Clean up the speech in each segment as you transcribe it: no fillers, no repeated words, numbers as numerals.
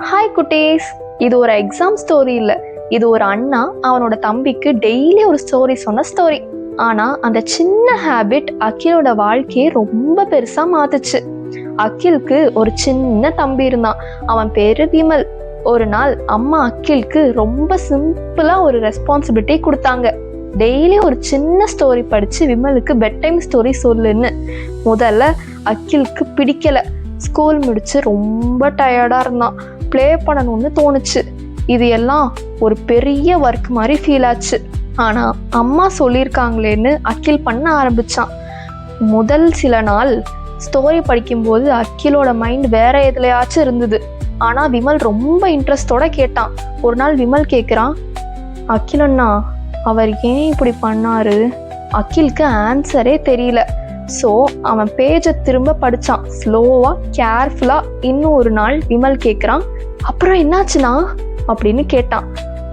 Hi குட்டீஸ், இது ஒரு எக்ஸாம் ஸ்டோரி இல்லை. இது ஒரு அண்ணா அவனோட தம்பிக்கு டெய்லி ஒரு ஸ்டோரி சொன்ன ஸ்டோரி. ஆனா அந்த சின்ன ஹேபிட் அகிலோட வாழ்க்கையை ரொம்ப பெருசா மாத்துச்சு. அகிலுக்கு ஒரு சின்ன தம்பி இருந்தான். அவன் பேரு விமல். ஒரு நாள் அம்மா அகிலுக்கு ரொம்ப சிம்பிளா ஒரு ரெஸ்பான்சிபிலிட்டி கொடுத்தாங்க. டெய்லி ஒரு சின்ன ஸ்டோரி படிச்சு விமலுக்கு பெட் டைம் ஸ்டோரி சொல்லுன்னு. முதல்ல அகிலுக்கு பிடிக்கல. ஸ்கூல் முடிச்சு ரொம்ப டயர்டா இருந்தான். ப்ளே பண்ணணும்னு தோணுச்சு. இது எல்லாம் ஒரு பெரிய ஒர்க் மாதிரி ஃபீல் ஆச்சு. ஆனா அம்மா சொல்லியிருக்காங்களேன்னு அகில் பண்ண ஆரம்பிச்சான். முதல் சில நாள் ஸ்டோரி படிக்கும்போது அகிலோட மைண்ட் வேற எதுலையாச்சும் இருந்தது. ஆனா விமல் ரொம்ப இன்ட்ரெஸ்டோட கேட்டான். ஒரு நாள் விமல் கேட்குறான், அகிலண்ணா அவர் ஏன் இப்படி பண்ணாரு? அகிலுக்கு ஆன்சரே தெரியல. ஸோ அவன் பேஜை திரும்ப படித்தான். ஸ்லோவாக கேர்ஃபுல்லாக. இன்னும் ஒரு நாள் விமல் கேட்குறான், அப்புறம் என்னாச்சுன்னா அப்படின்னு கேட்டான்.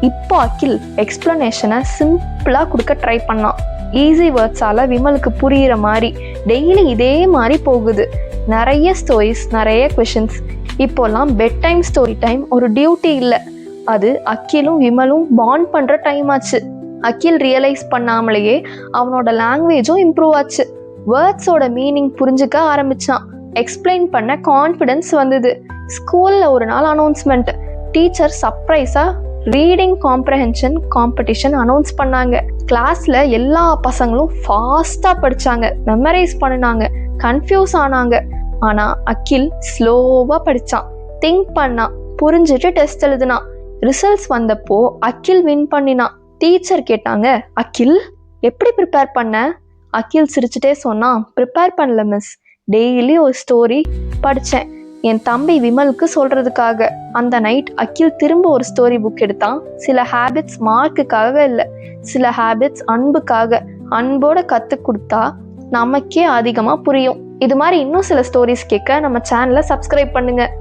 இப்போ அகில் எக்ஸ்பிளனேஷனை சிம்பிளாக கொடுக்க ட்ரை பண்ணான். ஈஸி வேர்ட்ஸால் விமலுக்கு புரிகிற மாதிரி. டெய்லி இதே மாதிரி போகுது. நிறைய ஸ்டோரிஸ், நிறைய கொஷின்ஸ். இப்போல்லாம் பெட் டைம் ஸ்டோரி டைம் ஒரு டியூட்டி இல்லை. அது அகிலும் விமலும் பாண்ட் பண்ணுற டைம் ஆச்சு. அகில் ரியலைஸ் பண்ணாமலேயே அவனோட லாங்குவேஜும் இம்ப்ரூவ் ஆச்சு. வேர்ட்ஸோட மீனிங் புரிஞ்சுக்க ஆரம்பிச்சான். எக்ஸ்பிளைன் பண்ண கான்ஃபிடென்ஸ் வந்தது. ஸ்கூல்ல ஒரு நாள் அனௌன்ஸ்மெண்ட். டீச்சர் சர்ப்ரைஸா ரீடிங் காம்ப்ரஹென்ஷன் காம்படிஷன் அனௌன்ஸ் பண்ணாங்க. கிளாஸ்ல எல்லா பசங்களும் ஃபாஸ்டா படிச்சாங்க, மெமரைஸ் பண்ணினாங்க, கன்ஃபியூஸ் ஆனாங்க. ஆனா அகில் ஸ்லோவா படிச்சான், திங்க் பண்ணான், புரிஞ்சுட்டு டெஸ்ட் எழுதினான். ரிசல்ட்ஸ் வந்தப்போ அகில் வின் பண்ணினான். டீச்சர் கேட்டாங்க, அகில் எப்படி ப்ரிப்பேர் பண்ண? அகில் சிரிச்சுட்டே சொன்னான், ப்ரிப்பேர் பண்ணல மிஸ், டெய்லி ஒரு ஸ்டோரி படித்தேன் என் தம்பி விமலுக்கு சொல்கிறதுக்காக. அந்த நைட் அகில் திரும்ப ஒரு ஸ்டோரி புக் எடுத்தான். சில ஹேபிட்ஸ் மார்க்குக்காக இல்லை, சில ஹேபிட்ஸ் அன்புக்காக. அன்போட கற்றுக் கொடுத்தா நமக்கே அதிகமாக புரியும். இது மாதிரி இன்னும் சில ஸ்டோரிஸ் கேட்க நம்ம சேனலை சப்ஸ்கிரைப் பண்ணுங்கள்.